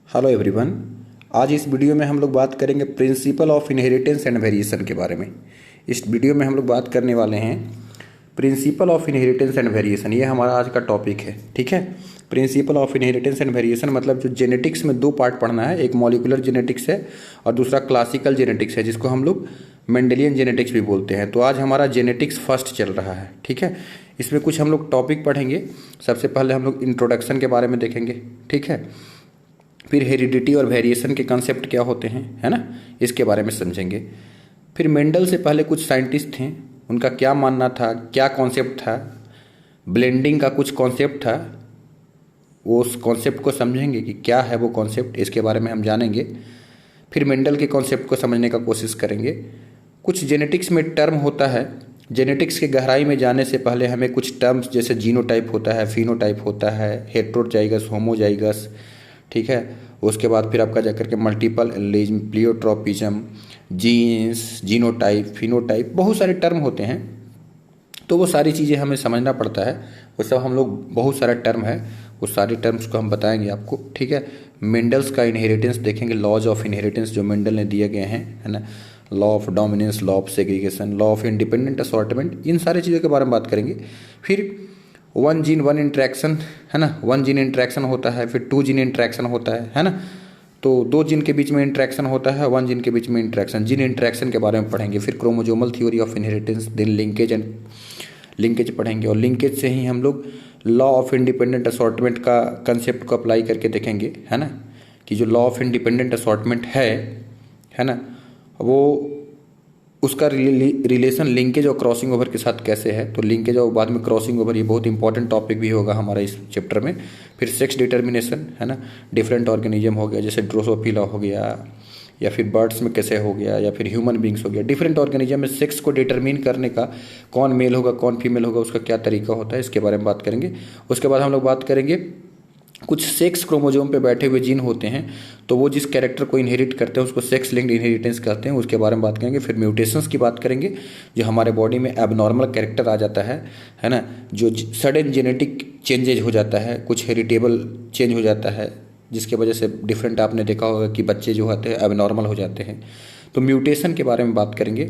Hello everyone. आज इस video में हम लोग बात करेंगे principle of inheritance and variation के बारे में। इस वीडियो में हम लोग बात करने वाले हैं principle of inheritance and variation. ये हमारा आज का टॉपिक है, ठीक है। Principle of inheritance and variation मतलब जो जेनेटिक्स में दो पार्ट पढ़ना है, एक मॉलिकुलर जेनेटिक्स है और दूसरा क्लासिकल जेनेटिक्स है, जिसको हम लोग मेंडेलियन जेनेटिक्स भी बोलते हैं। तो आज हमारा जेनेटिक्स फर्स्ट चल रहा है, ठीक है। इसमें कुछ हम लोग टॉपिक पढ़ेंगे। सबसे पहले हम लोग इंट्रोडक्शन के बारे में देखेंगे, ठीक है। फिर हेरिडिटी और वेरिएशन के कंसेप्ट क्या होते हैं, है ना, इसके बारे में समझेंगे। फिर मेंडल से पहले कुछ साइंटिस्ट थे, उनका क्या मानना था, क्या कॉन्सेप्ट था, ब्लेंडिंग का कुछ कॉन्सेप्ट था, वो उस कॉन्सेप्ट को समझेंगे कि क्या है वो कॉन्सेप्ट, इसके बारे में हम जानेंगे। फिर मेंडल के कॉन्सेप्ट को समझने का कोशिश करेंगे। कुछ जेनेटिक्स में टर्म होता है, जेनेटिक्स के गहराई में जाने से पहले हमें कुछ टर्म्स जैसे जीनोटाइप होता है, फिनोटाइप होता है, हेट्रोजाइगस, होमोजाइगस, ठीक है। उसके बाद फिर आपका जाकर के multiple allelism, pleiotropism, genes, genotype, phenotype, बहुत सारे टर्म होते हैं। तो वो सारी चीज़ें हमें समझना पड़ता है। वो सब हम लोग, बहुत सारा टर्म है, वो सारे टर्म्स को हम बताएंगे आपको, ठीक है। मेंडल्स का इनहेरिटेंस देखेंगे, लॉज ऑफ इनहेरिटेंस जो मेंडल ने दिए गए हैं, है ना, law of dominance, law of segregation, law of independent assortment, इन सारी चीज़ों के बारे में बात करेंगे। फिर वन जीन वन इंट्रैक्शन, है ना, वन जीन इंट्रैक्शन होता है, फिर टू जीन इंट्रैक्शन होता है ना। तो दो जीन के बीच में इंट्रैक्शन होता है, वन जीन के बीच में इंट्रैक्शन, जीन इंट्रैक्शन के बारे में पढ़ेंगे। फिर chromosomal theory of inheritance, then linkage and linkage पढ़ेंगे, और लिंकेज से ही हम लोग लॉ ऑफ इंडिपेंडेंट असॉर्टमेंट का कंसेप्ट को अप्लाई करके देखेंगे, है ना, कि जो लॉ ऑफ इंडिपेंडेंट असॉर्टमेंट है ना, वो उसका रिलेशन लिंकेज और क्रॉसिंग ओवर के साथ कैसे है। तो लिंकेज और बाद में क्रॉसिंग ओवर, ये बहुत इंपॉर्टेंट टॉपिक भी होगा हमारा इस चैप्टर में। फिर सेक्स डिटर्मिनेशन, है ना, डिफरेंट ऑर्गेनिज्म हो गया, जैसे ड्रोसोफिला हो गया, या फिर बर्ड्स में कैसे हो गया, या फिर ह्यूमन बींग्स हो गया। डिफरेंट ऑर्गेनिज्म में सेक्स को डिटरमिन करने का, कौन मेल होगा कौन फीमेल होगा, उसका क्या तरीका होता है, इसके बारे में बात करेंगे। उसके बाद हम लोग बात करेंगे कुछ सेक्स क्रोमोजोम पे बैठे हुए जीन होते हैं, तो वो जिस कैरेक्टर को इनहेरिट करते हैं उसको सेक्स लिंक्ड इनहेरिटेंस कहते हैं, उसके बारे में बात करेंगे। फिर म्यूटेशंस की बात करेंगे, जो हमारे बॉडी में एबनॉर्मल कैरेक्टर आ जाता है ना, जो सडन जेनेटिक चेंजेज हो जाता है, कुछ हेरिटेबल चेंज हो जाता है, जिसके वजह से डिफरेंट, आपने देखा होगा कि बच्चे जो होते हैं एबनॉर्मल हो जाते हैं, तो म्यूटेशन के बारे में बात करेंगे।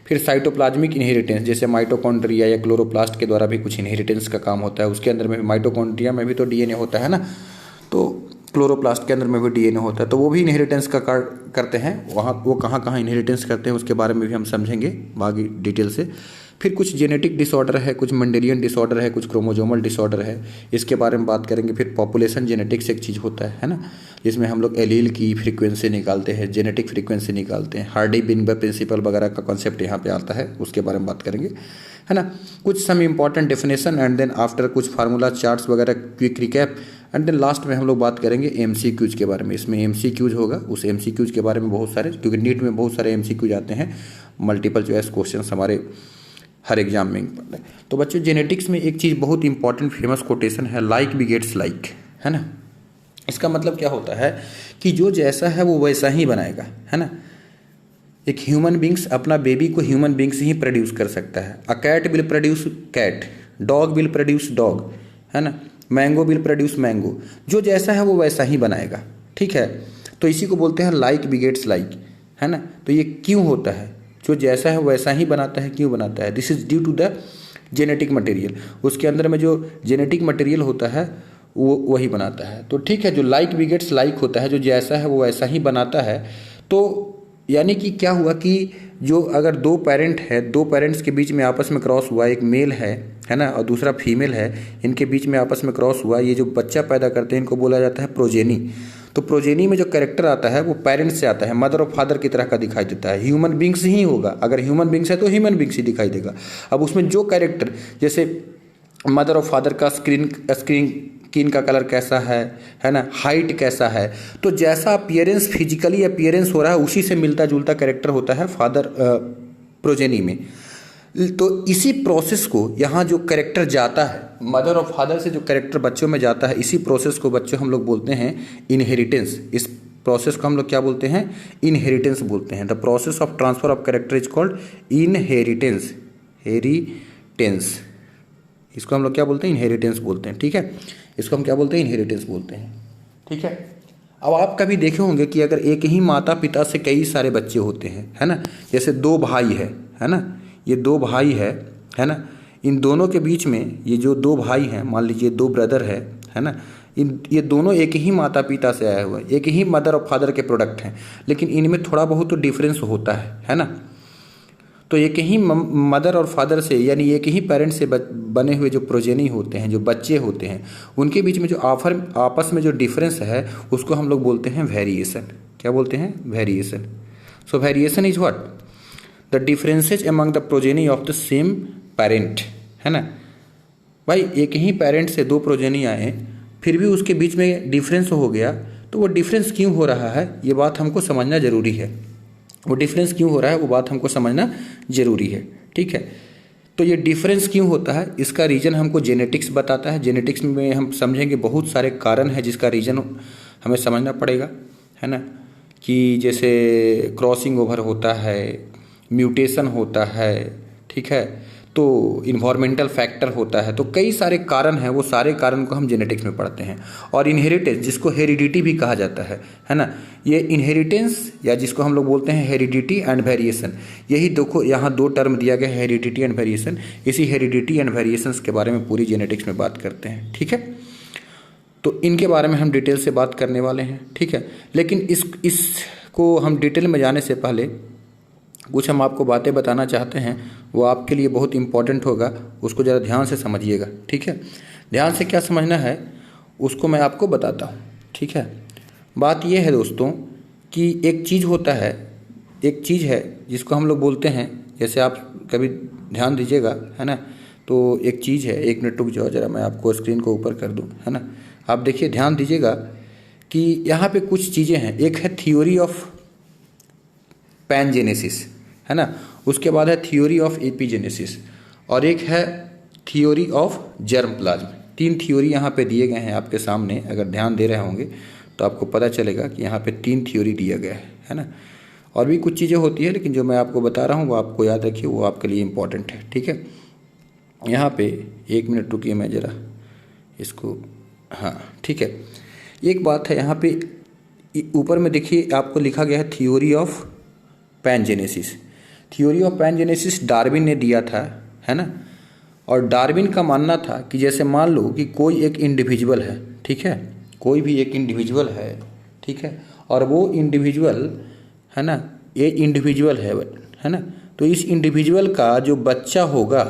फिर साइटोप्लाज्मिक इनहेरिटेंस, जैसे माइटोकॉन्ड्रिया या क्लोरोप्लास्ट के द्वारा भी कुछ इनहेरिटेंस का काम होता है। उसके अंदर में माइटोकॉन्ड्रिया में भी तो डीएनए होता है ना, तो क्लोरोप्लास्ट के अंदर में भी डीएनए होता है, तो वो भी इनहेरिटेंस का करते हैं। वहाँ वो कहाँ कहाँ इनहेरिटेंस करते हैं उसके बारे में भी हम समझेंगे बाकी डिटेल से। फिर कुछ जेनेटिक डिसऑर्डर है, कुछ मेंडेलियन डिसऑर्डर है, कुछ क्रोमोजोमल डिसऑर्डर है, इसके बारे में बात करेंगे। फिर पॉपुलेशन जेनेटिक्स एक चीज़ होता है ना, जिसमें हम लोग एलील की फ्रीक्वेंसी निकालते हैं, जेनेटिक फ्रीक्वेंसी निकालते हैं, हार्डी बिनबर प्रिंसिपल वगैरह का कॉन्सेप्ट यहाँ पे आता है, उसके बारे में बात करेंगे, है ना। कुछ some important definition and then after कुछ फार्मूला चार्ट्स वगैरह, quick recap, and then last में हम लोग बात करेंगे एमसीक्यूज के बारे में। इसमें एमसीक्यूज होगा, उस एमसीक्यूज के बारे में बहुत सारे, क्योंकि नीट में बहुत सारे एमसीक्यूज आते हैं, मल्टीपल चॉइस क्वेश्चन हमारे हर एग्जाम में। तो बच्चों, जेनेटिक्स में एक चीज़ बहुत इंपॉर्टेंट फेमस कोटेशन है, लाइक बिगेट्स लाइक, है ना। इसका मतलब क्या होता है कि जो जैसा है वो वैसा ही बनाएगा, है ना। एक ह्यूमन बींग्स अपना बेबी को ह्यूमन बींग्स ही प्रोड्यूस कर सकता है। A cat will produce cat, dog will produce dog, है ना, मैंगो विल प्रोड्यूस मैंगो, जो जैसा है वो वैसा ही बनाएगा, ठीक है। तो इसी को बोलते हैं लाइक बिगेट्स लाइक, है ना। तो ये क्यों होता है, जो जैसा है वैसा ही बनाता है, क्यों बनाता है, this is due to the genetic material. उसके अंदर में जो जेनेटिक मटेरियल होता है वो वही बनाता है। तो ठीक है, जो लाइक बिगेट्स लाइक होता है, जो जैसा है वो वैसा ही बनाता है। तो यानी कि क्या हुआ कि जो अगर दो पेरेंट है, दो पेरेंट्स के बीच में आपस में क्रॉस हुआ, एक मेल है ना, और दूसरा फीमेल है, इनके बीच में आपस में क्रॉस हुआ, ये जो बच्चा पैदा करते हैं इनको बोला जाता है प्रोजेनी। तो प्रोजेनी में जो कैरेक्टर आता है वो पेरेंट्स से आता है, मदर और फादर की तरह का दिखाई देता है, ह्यूमन बींग्स ही होगा। अगर ह्यूमन बींग्स है तो ह्यूमन बींग्स ही दिखाई देगा। अब उसमें जो कैरेक्टर, जैसे मदर और फादर का स्किन का कलर कैसा है ना, हाइट कैसा है, तो जैसा अपीयरेंस, फिजिकली अपीयरेंस हो रहा है, उसी से मिलता जुलता कैरेक्टर होता है फादर प्रोजेनी में। तो इसी प्रोसेस को यहाँ जो कैरेक्टर जाता है मदर और फादर से, जो कैरेक्टर बच्चों में जाता है, इसी प्रोसेस को बच्चों हम लोग बोलते हैं इनहेरिटेंस। इस प्रोसेस को हम लोग क्या बोलते हैं, इनहेरिटेंस बोलते हैं। The process of transfer of character is called inheritance, inheritance, इसको हम लोग क्या बोलते हैं, इनहेरिटेंस बोलते हैं, ठीक है। इसको हम क्या बोलते हैं, इनहेरिटेंस बोलते हैं, ठीक है। अब आप कभी देखे होंगे कि अगर एक ही माता पिता से कई सारे बच्चे होते हैं, है ना, जैसे दो भाई है ना, ये दो भाई है ना, इन दोनों के बीच में ये जो दो भाई हैं, मान लीजिए दो ब्रदर है ना, ये दोनों एक ही माता पिता से आए हुए हैं, एक ही मदर और फादर के प्रोडक्ट हैं, लेकिन इनमें थोड़ा बहुत तो डिफरेंस होता है ना। तो एक ही मदर और फादर से, यानी एक ही पेरेंट से बने हुए जो प्रोजेनी होते हैं, जो बच्चे होते हैं, उनके बीच में जो आपस में जो डिफरेंस है उसको हम लोग बोलते हैं वेरिएशन। क्या बोलते हैं? Variation. So variation is what? The differences among the progeny of the same parent, है ना। भाई एक ही पेरेंट से दो प्रोजेनी आए, फिर भी उसके बीच में डिफरेंस हो गया, तो वो डिफरेंस क्यों हो रहा है ये बात हमको समझना जरूरी है। वो डिफरेंस क्यों हो रहा है वो बात हमको समझना जरूरी है, ठीक है। तो ये डिफरेंस क्यों होता है इसका रीज़न हमको जेनेटिक्स बताता है। जेनेटिक्स में हम समझेंगे बहुत सारे कारण हैं जिसका रीज़न हमें समझना पड़ेगा, है ना, कि जैसे क्रॉसिंग ओवर होता है, म्यूटेशन होता है, ठीक है, तो इन्वायरमेंटल फैक्टर होता है, तो कई सारे कारण हैं, वो सारे कारण को हम जेनेटिक्स में पढ़ते हैं। और इनहेरिटेंस, जिसको हेरिडिटी भी कहा जाता है ना, ये इनहेरिटेंस या जिसको हम लोग बोलते हैं हेरिडिटी एंड वेरिएशन, यही देखो यहाँ दो टर्म दिया गया है, हेरिडिटी एंड वेरिएशन। इसी हेरिडिटी एंड वेरिएशंस के बारे में पूरी जेनेटिक्स में बात करते हैं, ठीक है। तो इनके बारे में हम डिटेल से बात करने वाले हैं, ठीक है। लेकिन इसको हम डिटेल में जाने से पहले कुछ हम आपको बातें बताना चाहते हैं, वो आपके लिए बहुत इंपॉर्टेंट होगा, उसको ज़रा ध्यान से समझिएगा, ठीक है। ध्यान से क्या समझना है उसको मैं आपको बताता हूँ, ठीक है। बात ये है दोस्तों कि एक चीज़ होता है, एक चीज़ है जिसको हम लोग बोलते हैं, जैसे आप कभी ध्यान दीजिएगा, है ना, तो एक चीज़ है, एक मिनट रुक जाओ ज़रा, मैं आपको स्क्रीन को ऊपर कर दूँ, है ना। आप देखिए, ध्यान दीजिएगा कि यहाँ पे कुछ चीज़ें हैं। एक है थ्योरी ऑफ पैनजेनेसिस, है ना, उसके बाद है थ्योरी ऑफ एपिजेनेसिस, और एक है थ्योरी ऑफ जर्म प्लाज्म। तीन थ्योरी यहाँ पे दिए गए हैं आपके सामने, अगर ध्यान दे रहे होंगे तो आपको पता चलेगा कि यहाँ पे तीन थ्योरी दिया गया है ना। और भी कुछ चीज़ें होती है, लेकिन जो मैं आपको बता रहा हूँ वो आपको याद रखिए, वो आपके लिए इम्पॉर्टेंट है, ठीक है। यहाँ पे एक मिनट रुकिए, मैं ज़रा इसको, हाँ ठीक है। एक बात है, यहाँ पे ऊपर में देखिए आपको लिखा गया है theory of pangenesis. Theory of pangenesis Darwin ने दिया था, है ना। और डार्विन का मानना था कि जैसे मान लो कि कोई एक इंडिविजुअल है, ठीक है, कोई भी एक इंडिविजुअल है, ठीक है, और वो इंडिविजुअल, है ना, ये इंडिविजुअल है ना, तो इस इंडिविजुअल का जो बच्चा होगा,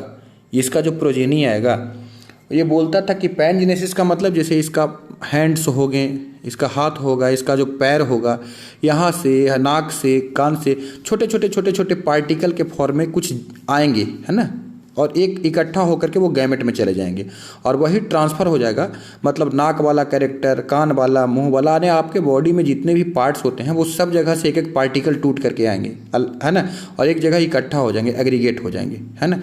इसका जो प्रोजेनी आएगा, ये बोलता था कि पैनजेनेसिस का मतलब जैसे इसका हैंड्स हो गए, इसका हाथ होगा, इसका जो पैर होगा, यहाँ से, नाक से, कान से छोटे छोटे पार्टिकल के फॉर्म में कुछ आएंगे, है ना, और एक इकट्ठा होकर के वो गैमेट में चले जाएंगे, और वही ट्रांसफ़र हो जाएगा। मतलब नाक वाला कैरेक्टर, कान वाला, मुंह वाला, यानी आपके बॉडी में जितने भी पार्ट्स होते हैं वो सब जगह से एक एक पार्टिकल टूट करके आएंगे, है ना, और एक जगह इकट्ठा हो जाएंगे, एग्रीगेट हो जाएंगे, है ना।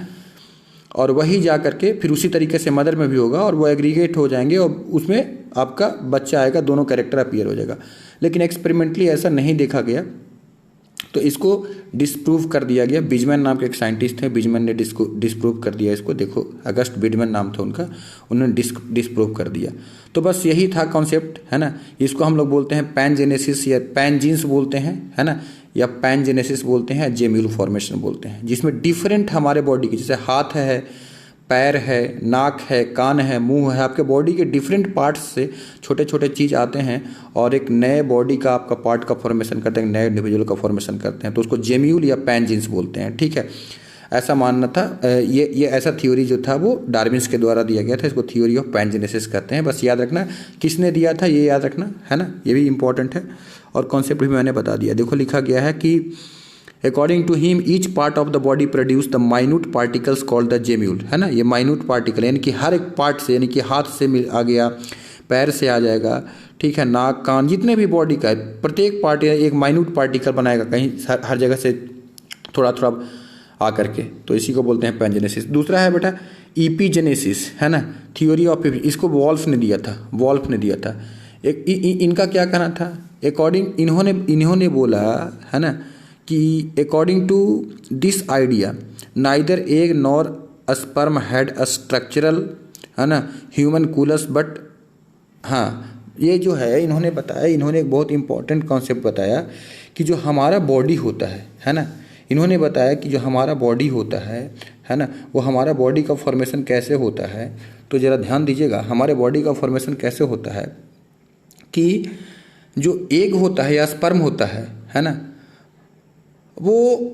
और वही जा करके फिर उसी तरीके से मदर में भी होगा, और वो एग्रीगेट हो जाएंगे और उसमें आपका बच्चा आएगा, दोनों कैरेक्टर अपीयर हो जाएगा। लेकिन एक्सपेरिमेंटली ऐसा नहीं देखा गया, तो इसको डिस्प्रूव कर दिया गया। बिजमैन नाम के एक साइंटिस्ट थे, बिजमैन ने डिस्प्रूव कर दिया इसको। देखो, अगस्त बिजमैन नाम था उनका, उन्होंने डिस्प्रूव कर दिया। तो बस यही था कॉन्सेप्ट, है ना। इसको हम लोग बोलते हैं पैनजेनेसिस या पैनजीन्स बोलते हैं, है ना, या पैनजेनेसिस बोलते हैं, जेम्यूल फॉर्मेशन बोलते हैं, जिसमें डिफरेंट हमारे बॉडी के, जैसे हाथ है, पैर है, नाक है, कान है, मुंह है, आपके बॉडी के डिफरेंट पार्ट्स से छोटे छोटे चीज़ आते हैं और एक नए बॉडी का आपका पार्ट का फॉर्मेशन करते हैं, नए इंडिविजुअल का फॉर्मेशन करते हैं, तो उसको जेम्यूल या पैनजीन्स बोलते हैं, ठीक है। ऐसा मानना था, ये ऐसा थ्योरी जो था वो डार्विन्स के द्वारा दिया गया था। इसको थ्योरी ऑफ पैनजेनेसिस कहते हैं। बस याद रखना किसने दिया था, ये याद रखना, है ना, ये भी इंपॉर्टेंट है। और कॉन्सेप्ट भी मैंने बता दिया। देखो, लिखा गया है कि according to him each part of the body produce the minute particles called the gemmule, है ना। ये माइन्यूट पार्टिकल यानी कि हर एक पार्ट से, यानी कि हाथ से आ गया, पैर से आ जाएगा, ठीक है, नाक, कान, जितने भी बॉडी का है प्रत्येक पार्ट एक माइन्यूट पार्टिकल बनाएगा, कहीं हर जगह से थोड़ा थोड़ा आकर के, तो इसी को बोलते हैं पैनजेनेसिस। दूसरा है बेटा इपीजेनेसिस, है ना, थ्योरी ऑफ, इसको वॉल्फ ने दिया था। एक इनका क्या कहना था, अकॉर्डिंग इन्होंने बोला, है ना, कि according to this idea neither egg nor sperm had a structural, है ना, ह्यूमन कूलस, बट हाँ ये जो है इन्होंने बताया, इन्होंने एक बहुत इंपॉर्टेंट कॉन्सेप्ट बताया कि जो हमारा बॉडी होता है ना, इन्होंने बताया कि जो हमारा बॉडी होता है ना, वो हमारा बॉडी का फॉर्मेशन कैसे होता है। तो ज़रा ध्यान दीजिएगा, हमारे बॉडी का फॉर्मेशन कैसे होता है कि जो एग होता है या स्पर्म होता है ना, वो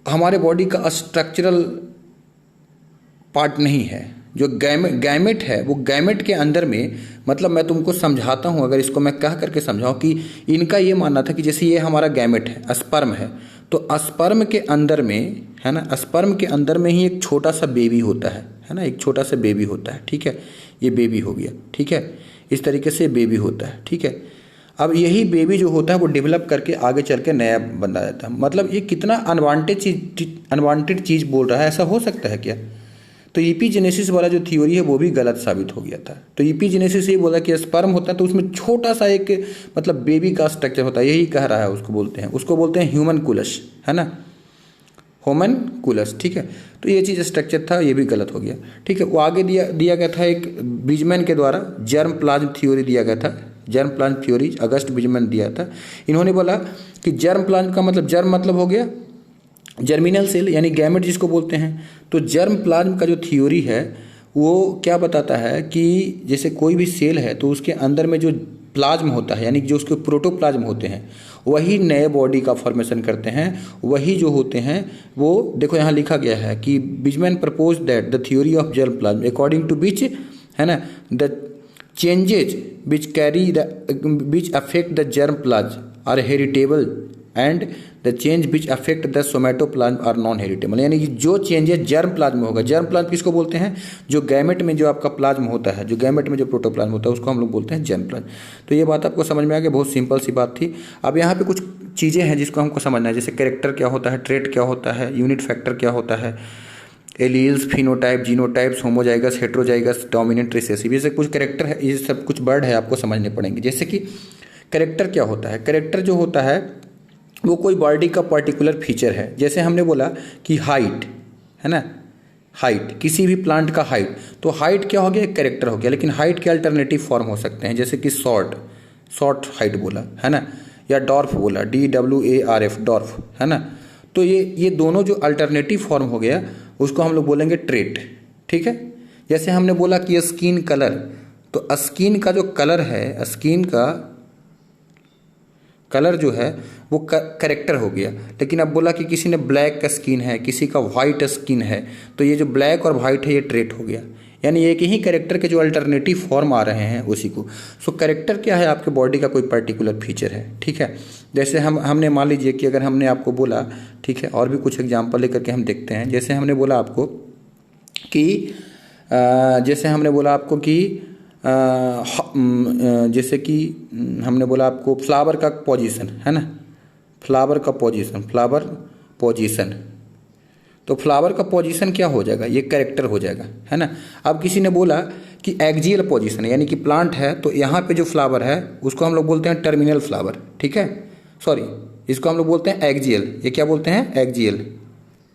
हमारे बॉडी का स्ट्रक्चरल पार्ट नहीं है। जो गैमेट है वो गैमेट के अंदर में, मतलब मैं तुमको समझाता हूँ, अगर इसको मैं कह करके समझाऊँ कि इनका ये मानना था कि जैसे ये हमारा गैमेट है, स्पर्म है, तो स्पर्म के अंदर में है ना, स्पर्म के अंदर में ही एक छोटा सा बेबी होता है ना, एक छोटा सा बेबी होता है, ठीक है, ये बेबी हो गया, ठीक है, इस तरीके से बेबी होता है, ठीक है। अब यही बेबी जो होता है वो डेवलप करके आगे चल के नया बन जाता है। मतलब ये कितना अनवांटेड चीज़ बोल रहा है, ऐसा हो सकता है क्या? तो ईपीजेनेसिस वाला जो थ्योरी है वो भी गलत साबित हो गया था। तो ईपीजेनेसिस ये बोला कि स्पर्म होता है तो उसमें छोटा सा एक मतलब बेबी का स्ट्रक्चर होता है, यही कह रहा है, उसको बोलते हैं ह्यूमनकुलस, है ना, होमनकुलस, ठीक है। तो ये चीज़ स्ट्रक्चर था, ये भी गलत हो गया, ठीक है। वो आगे दिया गया था एक ब्रिजमैन के द्वारा जर्म प्लाज्म थ्योरी दिया गया था, germ plasm theory August Weismann दिया था। इन्होंने बोला कि जर्म प्लाज्म का मतलब, जर्म मतलब हो गया जर्मिनल सेल यानी गैमेट जिसको बोलते हैं। तो जर्म प्लाज्म का जो थ्योरी है वो क्या बताता है कि जैसे कोई भी सेल है तो उसके अंदर में जो प्लाज्म होता है यानी जो उसके प्रोटोप्लाज्म होते हैं वही नए बॉडी का फॉर्मेशन करते हैं, वही जो होते हैं वो देखो यहाँ लिखा गया है कि Bridgeman propose that the theory of germ plasm according to which, है ना, the changes which affect the germ plasm are heritable and the change which affect the somatoplasm are non heritable. यानी कि जो चेंजेस जर्म प्लाज्म में होगा, germ plasm किसको बोलते हैं? जो गैमेट में जो आपका प्लाज्म होता है, जो गैमेट में जो प्रोटोप्लाज्म होता है उसको हम लोग बोलते हैं जर्म प्लाज्म। तो ये बात आपको समझ में आ गई, बहुत सिंपल सी बात थी। अब यहाँ पे कुछ चीज़ें हैं जिसको हमको समझना है, जैसे कैरेक्टर क्या होता है, ट्रेट क्या होता है, यूनिट फैक्टर क्या होता है, alleles, phenotype, genotypes, homozygous, heterozygous, dominant, recessive, ये सब कुछ कैरेक्टर है, ये सब कुछ वर्ड है आपको समझने पड़ेंगे। जैसे कि कैरेक्टर क्या होता है, कैरेक्टर जो होता है वो कोई बॉडी का पर्टिकुलर फीचर है। जैसे हमने बोला कि हाइट, है ना, हाइट, किसी भी प्लांट का हाइट, तो हाइट क्या हो गया, एक कैरेक्टर हो गया। लेकिन हाइट के अल्टरनेटिव फॉर्म हो सकते हैं, जैसे कि शॉर्ट हाइट बोला, है ना, या डॉर्फ बोला, DWARF, डॉर्फ, है ना। तो ये दोनों जो अल्टरनेटिव फॉर्म हो गया उसको हम लोग बोलेंगे ट्रेट, ठीक है। जैसे हमने बोला कि स्किन कलर, तो स्किन का जो कलर है, स्किन का कलर जो है वो करेक्टर हो गया। लेकिन अब बोला कि किसी ने ब्लैक का स्किन है, किसी का वाइट स्किन है, तो ये जो ब्लैक और वाइट है ये ट्रेट हो गया। यानी एक ही कैरेक्टर के जो अल्टरनेटिव फॉर्म आ रहे हैं उसी को। सो कैरेक्टर क्या है, आपके बॉडी का कोई पर्टिकुलर फीचर है, ठीक है। जैसे हमने मान लीजिए कि अगर हमने आपको बोला, ठीक है, और भी कुछ एग्जाम्पल लेकर के हम देखते हैं। जैसे हमने बोला आपको कि जैसे कि हमने बोला आपको फ्लावर का पोजीशन, है ना, फ्लावर पोजीशन, तो फ्लावर का पोजीशन क्या हो जाएगा, ये कैरेक्टर हो जाएगा, है ना। अब किसी ने बोला कि एक्जियल पोजीशन है, यानी कि प्लांट है तो यहाँ पे जो फ्लावर है उसको हम लोग बोलते हैं टर्मिनल फ्लावर, ठीक है, सॉरी, इसको हम लोग बोलते हैं एक्जियल। ये क्या बोलते हैं,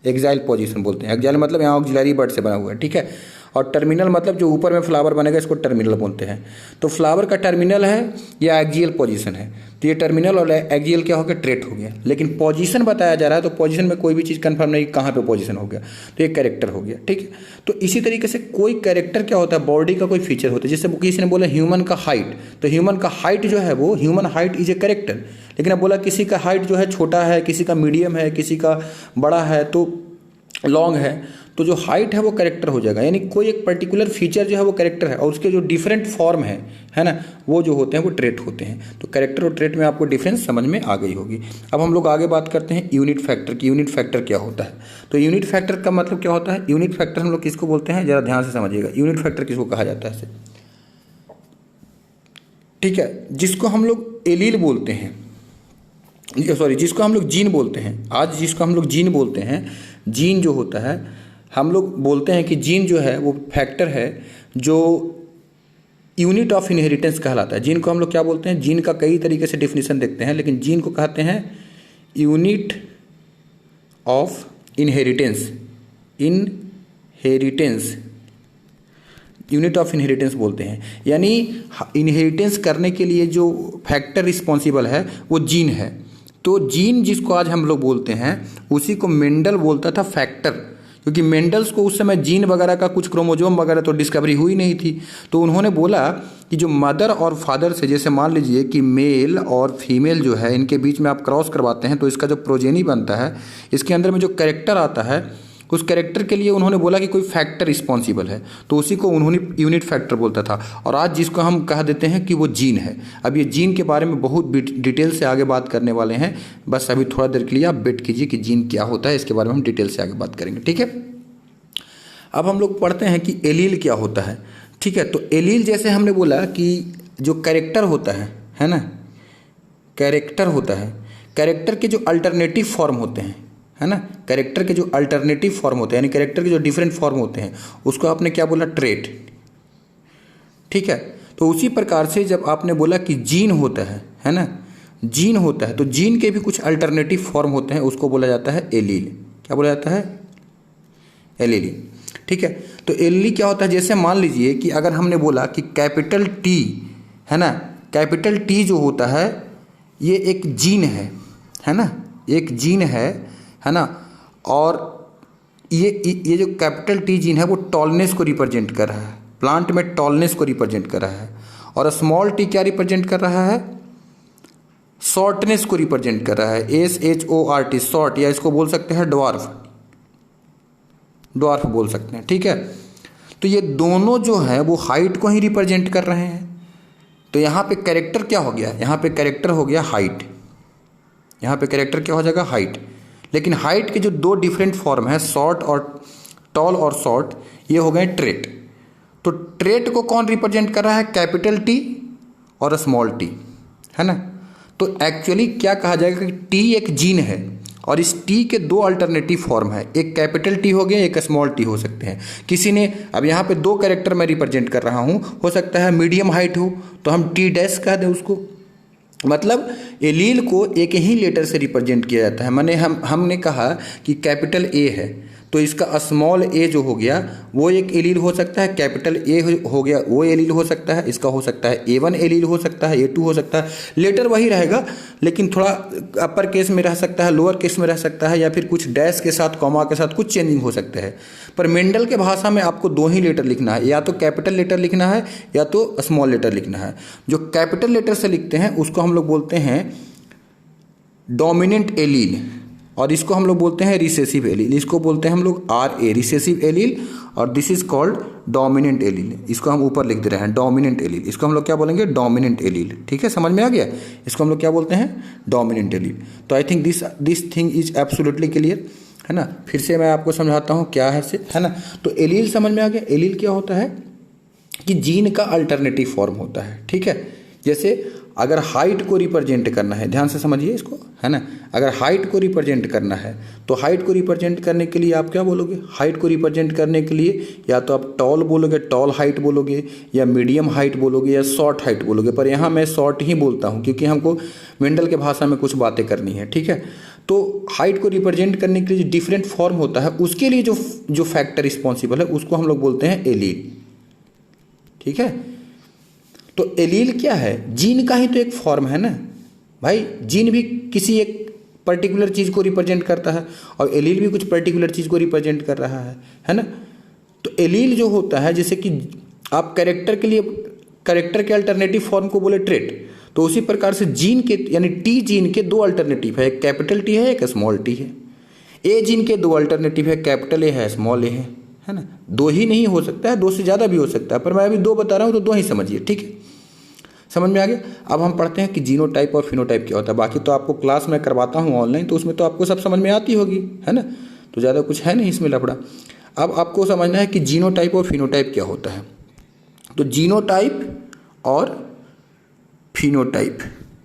एक्जाइल पोजीशन बोलते हैं। एक्जाइल मतलब यहाँ ऑक्सिलरी वर्ड से बना हुआ है, ठीक है। और टर्मिनल मतलब जो ऊपर में फ्लावर बनेगा इसको टर्मिनल बोलते हैं। तो फ्लावर का टर्मिनल है या एक्जियल पोजीशन है, तो ये टर्मिनल और एक्जियल क्या हो गया, ट्रेट हो गया। लेकिन पोजीशन बताया जा रहा है तो पोजीशन में कोई भी चीज़ कंफर्म नहीं कहाँ पे पोजीशन हो गया, तो ये कैरेक्टर हो गया, ठीक है। तो इसी तरीके से कोई कैरेक्टर क्या होता है, बॉडी का कोई फीचर होता है। जैसे किसी ने बोला ह्यूमन का हाइट, तो ह्यूमन का हाइट जो है वो human height is a character. लेकिन अब बोला किसी का हाइट जो है छोटा है, किसी का मीडियम है, किसी का बड़ा है, तो लॉन्ग है, तो जो हाइट है वो कैरेक्टर हो जाएगा। यानी कोई एक पर्टिकुलर फीचर जो है वो कैरेक्टर है और उसके जो डिफरेंट फॉर्म है ना, वो जो होते हैं वो ट्रेट होते हैं। तो कैरेक्टर और ट्रेट में आपको डिफरेंस समझ में आ गई होगी। अब हम लोग आगे बात करते हैं यूनिट फैक्टर की। यूनिट फैक्टर क्या होता है, तो यूनिट फैक्टर का मतलब क्या होता है, यूनिट फैक्टर हम लोग किसको बोलते हैं, जरा ध्यान से समझिएगा। यूनिट फैक्टर किसको कहा जाता है, ठीक है, जिसको हम लोग एलील बोलते हैं, सॉरी, जिसको हम लोग जीन बोलते हैं। आज जिसको हम लोग जीन बोलते हैं, जीन जो होता है, हम लोग बोलते हैं कि जीन जो है वो फैक्टर है जो यूनिट ऑफ इनहेरिटेंस कहलाता है। जीन को हम लोग क्या बोलते हैं, जीन का कई तरीके से डेफिनेशन देखते हैं, लेकिन जीन को कहते हैं unit of inheritance. Unit of inheritance बोलते हैं। यानी इनहेरिटेंस करने के लिए जो फैक्टर रिस्पॉन्सिबल है वो जीन है। तो जीन जिसको आज हम लोग बोलते हैं उसी को मेंडल बोलता था फैक्टर, क्योंकि मेंडल्स को उस समय जीन वगैरह का कुछ क्रोमोजोम वगैरह तो डिस्कवरी हुई नहीं थी। तो उन्होंने बोला कि जो मदर और फादर से, जैसे मान लीजिए कि मेल और फीमेल जो है इनके बीच में आप क्रॉस करवाते हैं तो इसका जो प्रोजेनी बनता है, इसके अंदर में जो कैरेक्टर आता है उस कैरेक्टर के लिए उन्होंने बोला कि कोई फैक्टर रिस्पॉन्सिबल है, तो उसी को उन्होंने यूनिट फैक्टर बोलता था। और आज जिसको हम कह देते हैं कि वो जीन है। अब ये जीन के बारे में बहुत डिटेल से आगे बात करने वाले हैं, बस अभी थोड़ा देर के लिए आप वेट कीजिए कि जीन क्या होता है, इसके बारे में हम डिटेल से आगे बात करेंगे, ठीक है। अब हम लोग पढ़ते हैं कि एलील क्या होता है, ठीक है। तो एलील जैसे हमने बोला कि जो कैरेक्टर होता है ना, कैरेक्टर होता है, कैरेक्टर के जो अल्टरनेटिव फॉर्म होते हैं, है ना, कैरेक्टर के जो अल्टरनेटिव फॉर्म होते हैं यानी कैरेक्टर के जो डिफरेंट फॉर्म होते हैं उसको आपने क्या बोला, ट्रेट, ठीक है। तो उसी प्रकार से जब आपने बोला कि जीन होता है ना, जीन होता है, तो जीन के भी कुछ अल्टरनेटिव फॉर्म होते हैं, उसको बोला जाता है एलील। क्या बोला जाता है, एलील, ठीक है। तो एलील क्या होता है, जैसे मान लीजिए कि अगर हमने बोला कि कैपिटल टी है ना, कैपिटल टी जो होता है ये एक जीन है ना, एक जीन है ना। और ये जो कैपिटल टी जीन है वो टॉलनेस को रिप्रेजेंट कर रहा है, प्लांट में टॉलनेस को रिप्रेजेंट कर रहा है। और स्मॉल टी क्या रिप्रेजेंट कर रहा है, शॉर्टनेस को रिप्रेजेंट कर रहा है, SHORT, शॉर्ट, या इसको बोल सकते हैं ड्वार्फ, ड्वार्फ बोल सकते हैं, ठीक है। तो ये दोनों जो है वो हाइट को ही रिप्रेजेंट कर रहे हैं। तो यहाँ पे कैरेक्टर क्या हो गया, यहाँ पे कैरेक्टर हो गया हाइट, यहाँ पे कैरेक्टर क्या हो जाएगा, हाइट। लेकिन हाइट के जो दो डिफरेंट फॉर्म है, शॉर्ट और टॉल और शॉर्ट, ये हो गए ट्रेट। तो ट्रेट को कौन रिप्रेजेंट कर रहा है, कैपिटल टी और स्मॉल टी, है ना। तो एक्चुअली क्या कहा जाएगा कि टी एक जीन है और इस टी के दो अल्टरनेटिव फॉर्म है, एक कैपिटल टी हो गया, एक स्मॉल टी हो सकते हैं। किसी ने, अब यहाँ पे दो कैरेक्टर मैं रिप्रेजेंट कर रहा हूँ, हो सकता है मीडियम हाइट हो तो हम टी डैश कह दें उसको, मतलब एलील को एक ही लेटर से रिप्रेजेंट किया जाता है। माने हमने कहा कि कैपिटल ए है तो इसका स्मॉल ए जो हो गया वो एक एलील हो सकता है, कैपिटल ए हो गया वो एलील हो सकता है, इसका हो सकता है A1 एलील हो सकता है, A2 हो सकता है, लेटर वही रहेगा लेकिन थोड़ा अपर केस में रह सकता है, लोअर केस में रह सकता है, या फिर कुछ डैश के साथ, कॉमा के साथ कुछ चेंजिंग हो सकता है। पर मेंडल के भाषा में आपको दो ही लेटर लिखना है, या तो कैपिटल लेटर लिखना है या तो स्मॉल लेटर लिखना है। जो कैपिटल लेटर से लिखते हैं उसको हम लोग बोलते हैं डोमिनेंट एलील, और इसको हम लोग बोलते हैं रिसेसिव एलील, इसको बोलते हैं हम लोग RA, रिसेसिव एलील, और this is called dominant allele. इसको हम ऊपर लिख दे रहे हैं डोमिनेंट एलील, इसको हम लोग क्या बोलेंगे, डोमिनेंट एलील, ठीक है, समझ में आ गया। इसको हम लोग क्या बोलते हैं, डोमिनेंट एलील। तो I think this thing is absolutely clear, है ना। फिर से मैं आपको समझाता हूँ क्या है ना। तो एलील समझ में आ गया। एलील क्या होता है कि जीन का अल्टरनेटिव फॉर्म होता है, ठीक है। जैसे अगर हाइट को रिप्रेजेंट करना है, ध्यान से समझिए इसको, है ना, अगर हाइट को रिप्रेजेंट करना है तो हाइट को रिप्रेजेंट करने के लिए आप क्या बोलोगे, हाइट को रिप्रेजेंट करने के लिए या तो आप टॉल बोलोगे, टॉल हाइट बोलोगे, या मीडियम हाइट बोलोगे, या शॉर्ट हाइट बोलोगे। पर यहाँ मैं शॉर्ट ही बोलता हूँ क्योंकि हमको मेंडल के भाषा में कुछ बातें करनी है, ठीक है। तो हाइट को रिप्रेजेंट करने के लिए जो डिफरेंट फॉर्म होता है उसके लिए जो फैक्टर रिस्पॉन्सिबल है उसको हम लोग बोलते हैं एलील, ठीक है। तो एलील क्या है, जीन का ही तो एक फॉर्म है ना भाई। जीन भी किसी एक पर्टिकुलर चीज़ को रिप्रेजेंट करता है और एलील भी कुछ पर्टिकुलर चीज़ को रिप्रेजेंट कर रहा है ना। तो एलील जो होता है, जैसे कि आप कैरेक्टर के लिए कैरेक्टर के अल्टरनेटिव फॉर्म को बोले ट्रेट, तो उसी प्रकार से जीन के यानी टी जीन के दो अल्टरनेटिव है, एक कैपिटल टी है, एक स्मॉल टी है। ए जीन के दो अल्टरनेटिव है, कैपिटल ए है, स्मॉल ए है ना। दो ही नहीं हो सकता है, दो से ज़्यादा भी हो सकता है, पर मैं अभी दो बता रहा हूँ तो दो ही समझिए, ठीक है, समझ में आ गया। अब हम पढ़ते हैं कि जीनोटाइप और फिनोटाइप क्या होता है। बाकी तो आपको क्लास में करवाता हूँ ऑनलाइन, तो उसमें तो आपको सब समझ में आती होगी, है ना, तो ज़्यादा कुछ है नहीं इसमें लफड़ा। अब आपको समझना है कि जीनोटाइप और फिनोटाइप क्या होता है। तो जीनोटाइप और फिनोटाइप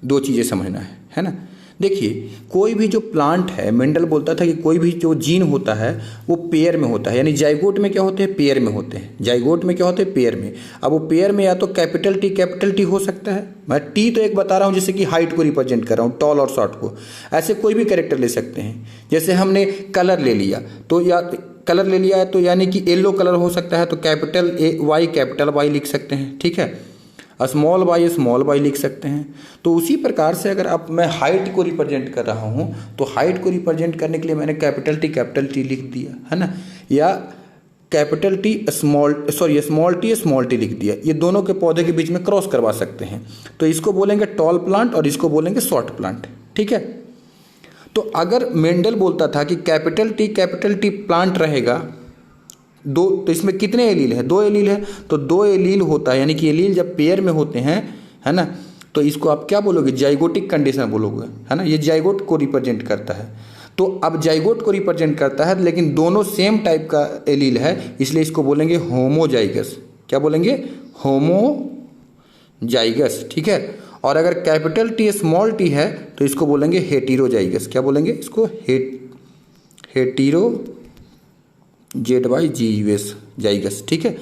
दो चीज़ें समझना है ना। देखिए, कोई भी जो प्लांट है, मेंडल बोलता था कि कोई भी जो जीन होता है वो पेयर में होता है, यानी जाइगोट में क्या होते हैं, पेयर में होते हैं। जाइगोट में क्या होते हैं, पेयर में। अब वो पेयर में या तो कैपिटल टी हो सकता है, मैं टी तो एक बता रहा हूँ जैसे कि हाइट को रिप्रेजेंट कर रहा हूँ, टॉल और शॉर्ट को। ऐसे कोई भी कैरेक्टर ले सकते हैं। जैसे हमने कलर ले लिया तो या कलर ले लिया है तो यानी कि येलो कलर हो सकता है, तो कैपिटल वाई कैपिटल वाई लिख सकते हैं, ठीक है। स्मॉल वाई लिख सकते हैं। तो उसी प्रकार से अगर अब मैं हाइट को रिप्रेजेंट कर रहा हूँ तो हाइट को रिप्रेजेंट करने के लिए मैंने कैपिटल टी लिख दिया है ना, या कैपिटल टी स्मॉल टी लिख दिया। ये दोनों के पौधे के बीच में क्रॉस करवा सकते हैं, तो इसको बोलेंगे टॉल प्लांट और इसको बोलेंगे शॉर्ट प्लांट, ठीक है। तो अगर मेंडल बोलता था कि कैपिटल टी प्लांट रहेगा दो, तो इसमें कितने एलील है? 2 एलील है, तो 2 एलील होता है, यानी कि एलील जब पेयर में होते हैं, है ना, तो इसको आप क्या बोलोगे? जाइगोटिक कंडीशन बोलोगे, है ना। ये जाइगोट को रिप्रेजेंट करता है। तो अब जाइगोट को रिप्रेजेंट करता है लेकिन दोनों सेम टाइप का एलील है, इसलिए इसको बोलेंगे होमोजाइगस। क्या बोलेंगे? होमोजाइगस, ठीक है। और अगर कैपिटल टी स्मॉल टी है तो इसको बोलेंगे हेटेरोजाइगस। क्या बोलेंगे इसको? हेटेरोजाइगस, जाइगस, ठीक है।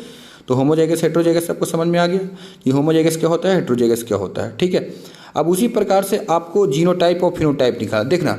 तो होमोजाइगस हेटेरोजाइगस सबको समझ में आ गया कि होमोजाइगस क्या होता है, हेटेरोजाइगस क्या होता है, ठीक है। अब उसी प्रकार से आपको जीनोटाइप और फिनोटाइप निकाला। देखना,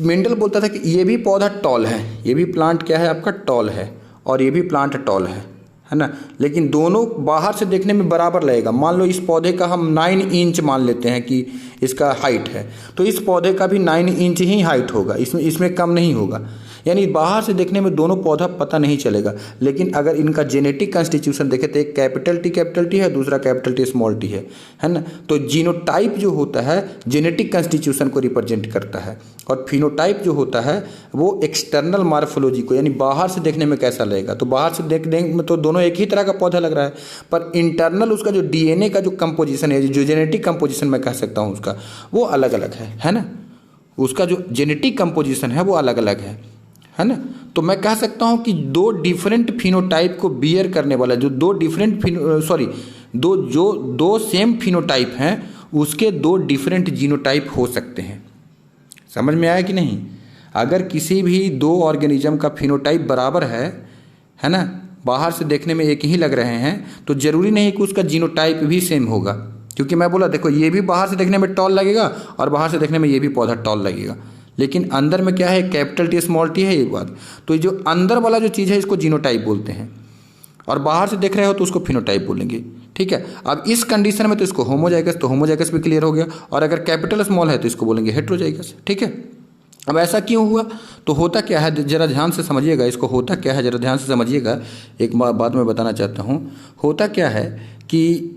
मेंडल बोलता था कि ये भी पौधा टॉल है, ये भी प्लांट क्या है आपका? टॉल है, और ये भी प्लांट टॉल है ना, लेकिन दोनों बाहर से देखने में बराबर लगेगा। मान लो इस पौधे का हम 9 इंच मान लेते हैं कि इसका हाइट है, तो इस पौधे का भी 9 इंच ही हाइट होगा, इसमें कम नहीं होगा। यानी बाहर से देखने में दोनों पौधा पता नहीं चलेगा, लेकिन अगर इनका जेनेटिक कंस्टिट्यूशन देखें तो एक कैपिटल टी है, दूसरा कैपिटल टी स्मॉल टी है ना। तो जीनोटाइप जो होता है जेनेटिक कंस्टिट्यूशन को रिप्रेजेंट करता है, और फिनोटाइप जो होता है वो एक्सटर्नल मार्फोलॉजी को, यानी बाहर से देखने में कैसा लगेगा। तो बाहर से देखने में तो दोनों एक ही तरह का पौधा लग रहा है, पर इंटरनल उसका जो डीएनए का जो कंपोजिशन है, जो जेनेटिक कंपोजिशन मैं कह सकता हूँ उसका, वो अलग अलग है ना। उसका जो जेनेटिक कंपोजिशन है वो अलग अलग है ना। तो मैं कह सकता हूं कि 2 डिफरेंट फिनोटाइप को बियर करने वाला, जो 2 सेम फिनोटाइप हैं उसके 2 डिफरेंट जीनोटाइप हो सकते हैं। समझ में आया कि नहीं? अगर किसी भी 2 ऑर्गेनिज्म का फिनोटाइप बराबर है ना, बाहर से देखने में एक ही लग रहे हैं, तो जरूरी नहीं कि उसका जीनोटाइप भी सेम होगा। क्योंकि मैं बोला देखो, ये भी बाहर से देखने में टॉल लगेगा और बाहर से देखने में ये भी पौधा टॉल लगेगा, लेकिन अंदर में क्या है? कैपिटल टी स्मॉल टी है एक बात। तो ये जो अंदर वाला जो चीज़ है इसको जीनोटाइप बोलते हैं, और बाहर से देख रहे हो तो उसको फिनोटाइप बोलेंगे, ठीक है। अब इस कंडीशन में तो इसको होमोजाइगस, तो होमोजाइगस भी क्लियर हो गया, और अगर कैपिटल स्मॉल है तो इसको बोलेंगे हेटेरोजाइगस, ठीक है। अब ऐसा क्यों हुआ? तो होता क्या है, जरा ध्यान से समझिएगा इसको। होता क्या है जरा ध्यान से समझिएगा, एक बात मैं बताना चाहता हूँ। होता क्या है कि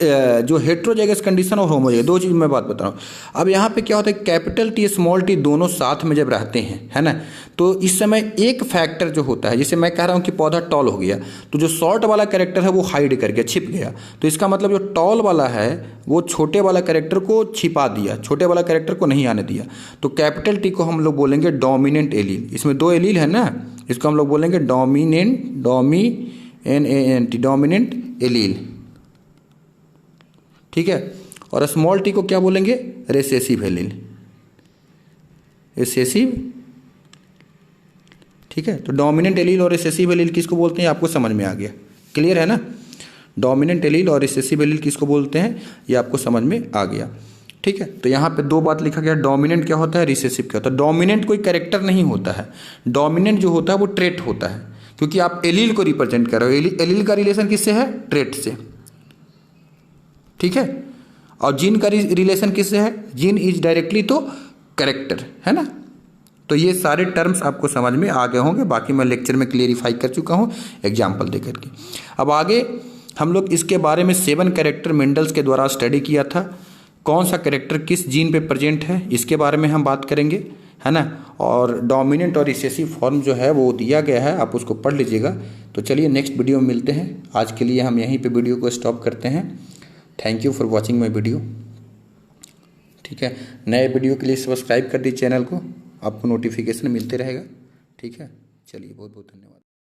जो हेटेरोजाइगस कंडीशन और होमोजाइगस, 2 चीज़ मैं बात बता रहा हूँ। अब यहाँ पे क्या होता है, कैपिटल टी स्मॉल टी दोनों साथ में जब रहते हैं, है ना, तो इस समय एक फैक्टर जो होता है, जैसे मैं कह रहा हूँ कि पौधा टॉल हो गया, तो जो शॉर्ट वाला कैरेक्टर है वो हाइड कर गया, छिप गया। तो इसका मतलब जो टॉल वाला है वो छोटे वाला कैरेक्टर को छिपा दिया, छोटे वाला कैरेक्टर को नहीं आने दिया। तो कैपिटल टी को हम लोग बोलेंगे डोमिनेंट एलील। इसमें 2 एलील है ना, इसको हम लोग बोलेंगे डोमिनेंट एलील, ठीक है। और स्मॉल टी को क्या बोलेंगे? रिसेसिव एलील, रिसेसिव, ठीक है। तो डोमिनेंट एलील और रिसेसिव एलील किसको बोलते हैं आपको समझ में आ गया, क्लियर है ना। डोमिनेंट एलील और रिसेसिव एलील किसको बोलते हैं ये आपको समझ में आ गया, ठीक है। तो यहाँ पे 2 बात लिखा गया, डोमिनेंट क्या होता है, रिसेसिव क्या होता है। डोमिनेंट कोई कैरेक्टर नहीं होता है, डोमिनेंट जो होता है वो ट्रेट होता है, क्योंकि आप एलील को रिप्रेजेंट कर रहे हो। एलील का रिलेशन किससे है? ट्रेट से, ठीक है। और जीन का रिलेशन किससे है? जीन इज डायरेक्टली तो कैरेक्टर, है ना। तो ये सारे टर्म्स आपको समझ में आ गए होंगे, बाकी मैं लेक्चर में क्लियरिफाई कर चुका हूँ एग्जाम्पल दे करके। अब आगे हम लोग इसके बारे में 7 कैरेक्टर मेंडल्स के द्वारा स्टडी किया था। कौन सा कैरेक्टर किस जीन पे प्रेजेंट है इसके बारे में हम बात करेंगे, है ना। और डोमिनेंट और रिसेसिव फॉर्म जो है वो दिया गया है, आप उसको पढ़ लीजिएगा। तो चलिए नेक्स्ट वीडियो में मिलते हैं। आज के लिए हम यहीं पे वीडियो को स्टॉप करते हैं। Thank you for watching my video, ठीक है। नए वीडियो के लिए सब्सक्राइब कर दीजिए चैनल को, आपको नोटिफिकेशन मिलते रहेगा, ठीक है। चलिए बहुत बहुत धन्यवाद।